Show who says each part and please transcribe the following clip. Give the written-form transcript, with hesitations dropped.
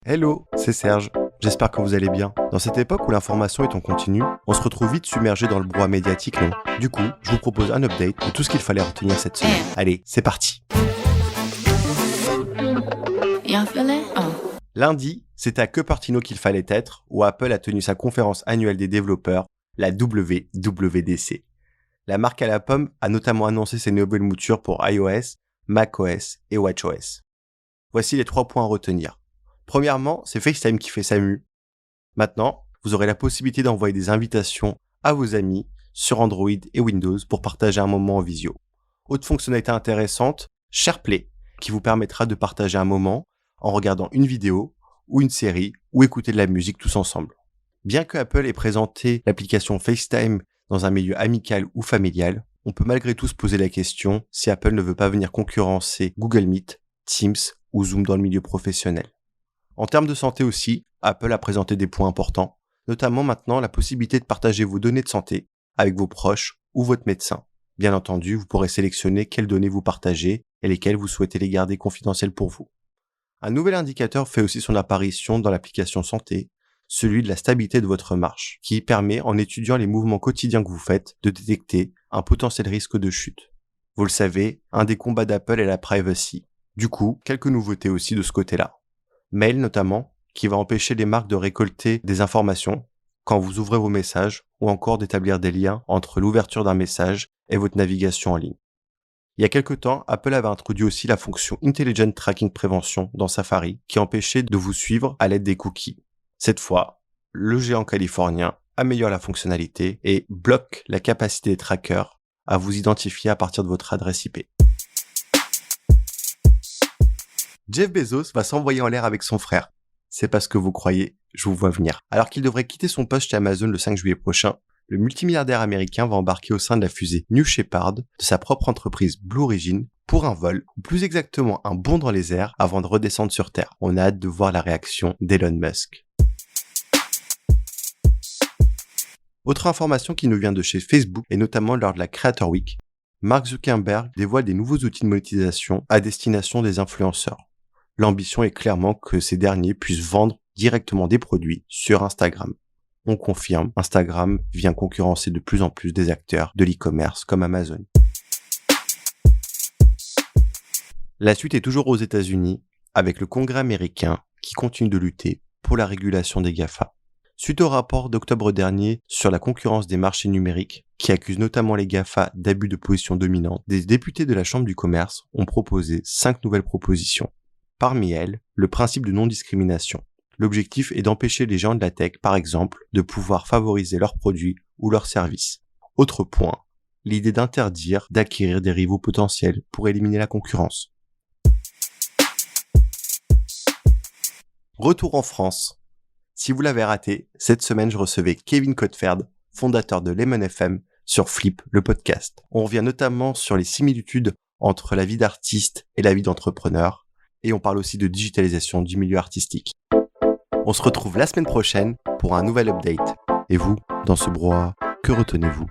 Speaker 1: Hello, c'est Serge. J'espère que vous allez bien. Dans cette époque où l'information est en continu, on se retrouve vite submergé dans le brouhaha médiatique, non ? Du coup, je vous propose un update de tout ce qu'il fallait retenir cette semaine. Allez, c'est parti. Lundi, c'est à Cupertino qu'il fallait être, où Apple a tenu sa conférence annuelle des développeurs, la WWDC. La marque à la pomme a notamment annoncé ses nouvelles moutures pour iOS, macOS et watchOS. Voici les 3 points à retenir. Premièrement, c'est FaceTime qui fait sa mue. Maintenant, vous aurez la possibilité d'envoyer des invitations à vos amis sur Android et Windows pour partager un moment en visio. Autre fonctionnalité intéressante, SharePlay, qui vous permettra de partager un moment en regardant une vidéo ou une série ou écouter de la musique tous ensemble. Bien que Apple ait présenté l'application FaceTime dans un milieu amical ou familial, on peut malgré tout se poser la question si Apple ne veut pas venir concurrencer Google Meet, Teams ou Zoom dans le milieu professionnel. En termes de santé aussi, Apple a présenté des points importants, notamment maintenant la possibilité de partager vos données de santé avec vos proches ou votre médecin. Bien entendu, vous pourrez sélectionner quelles données vous partagez et lesquelles vous souhaitez les garder confidentielles pour vous. Un nouvel indicateur fait aussi son apparition dans l'application santé, celui de la stabilité de votre marche, qui permet, en étudiant les mouvements quotidiens que vous faites, de détecter un potentiel risque de chute. Vous le savez, un des combats d'Apple est la privacy. Du coup, quelques nouveautés aussi de ce côté-là. Mail notamment, qui va empêcher les marques de récolter des informations quand vous ouvrez vos messages ou encore d'établir des liens entre l'ouverture d'un message et votre navigation en ligne. Il y a quelque temps, Apple avait introduit aussi la fonction Intelligent Tracking Prévention dans Safari qui empêchait de vous suivre à l'aide des cookies. Cette fois, le géant californien améliore la fonctionnalité et bloque la capacité des trackers à vous identifier à partir de votre adresse IP. Jeff Bezos va s'envoyer en l'air avec son frère. C'est pas ce que vous croyez, je vous vois venir. Alors qu'il devrait quitter son poste chez Amazon le 5 juillet prochain, le multimilliardaire américain va embarquer au sein de la fusée New Shepard de sa propre entreprise Blue Origin pour un vol, ou plus exactement un bond dans les airs avant de redescendre sur Terre. On a hâte de voir la réaction d'Elon Musk. Autre information qui nous vient de chez Facebook, et notamment lors de la Creator Week, Mark Zuckerberg dévoile des nouveaux outils de monétisation à destination des influenceurs. L'ambition est clairement que ces derniers puissent vendre directement des produits sur Instagram. On confirme, Instagram vient concurrencer de plus en plus des acteurs de l'e-commerce comme Amazon. La suite est toujours aux États-Unis, avec le Congrès américain qui continue de lutter pour la régulation des GAFA. Suite au rapport d'octobre dernier sur la concurrence des marchés numériques, qui accuse notamment les GAFA d'abus de position dominante, des députés de la Chambre du commerce ont proposé 5 nouvelles propositions. Parmi elles, le principe de non-discrimination. L'objectif est d'empêcher les géants de la tech, par exemple, de pouvoir favoriser leurs produits ou leurs services. Autre point, l'idée d'interdire d'acquérir des rivaux potentiels pour éliminer la concurrence. Retour en France. Si vous l'avez raté, cette semaine je recevais Kevin Codeferd, fondateur de Lemon FM, sur Flip, le podcast. On revient notamment sur les similitudes entre la vie d'artiste et la vie d'entrepreneur, et on parle aussi de digitalisation du milieu artistique. On se retrouve la semaine prochaine pour un nouvel update. Et vous, dans ce brouhaha, que retenez-vous ?